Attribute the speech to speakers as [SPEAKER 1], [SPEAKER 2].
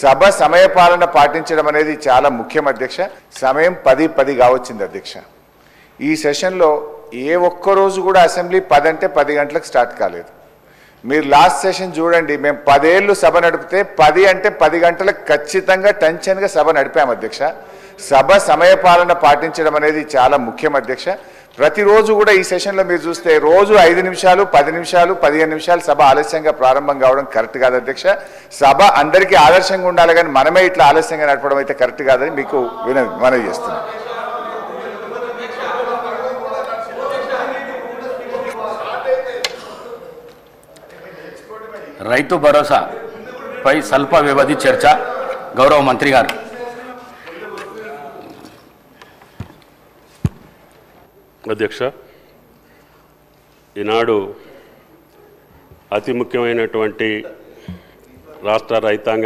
[SPEAKER 1] సభ సమయపాలన పాటించడం అనేది చాలా ముఖ్యం అధ్యక్ష. సమయం 10:10 కావచ్చింది అధ్యక్ష. ఈ సెషన్లో ఏ ఒక్క రోజు కూడా అసెంబ్లీ 10 అంటే 10 గంటలకు స్టార్ట్ కాలేదు. మీరు లాస్ట్ సెషన్ చూడండి, మేము 10 ఏళ్ళు సభ నడిపితే 10 అంటే 10 గంటలకు ఖచ్చితంగా టెన్షన్గా సభ నడిపాము అధ్యక్ష. సభ సమయపాలన పాటించడం అనేది చాలా ముఖ్యం అధ్యక్ష. ప్రతిరోజు కూడా ఈ సెషన్లో మీరు చూస్తే రోజు 5 నిమిషాలు 10 నిమిషాలు 15 నిమిషాలు సభ ఆలస్యంగా ప్రారంభం కావడం కరెక్ట్ కాదు అధ్యక్ష. సభ అందరికీ ఆదర్శంగా ఉండాలి, కానీ మనమే ఇట్లా ఆలస్యంగా నడపడం అయితే కరెక్ట్ కాదని మీకు మనవి చేస్తున్నాం.
[SPEAKER 2] రైతు భరోసా పై స్వల్ప వ్యవధి చర్చ. గౌరవ మంత్రి గారు.
[SPEAKER 3] అధ్యక్ష, ఈనాడు అతి ముఖ్యమైనటువంటి రాష్ట్ర రైతాంగ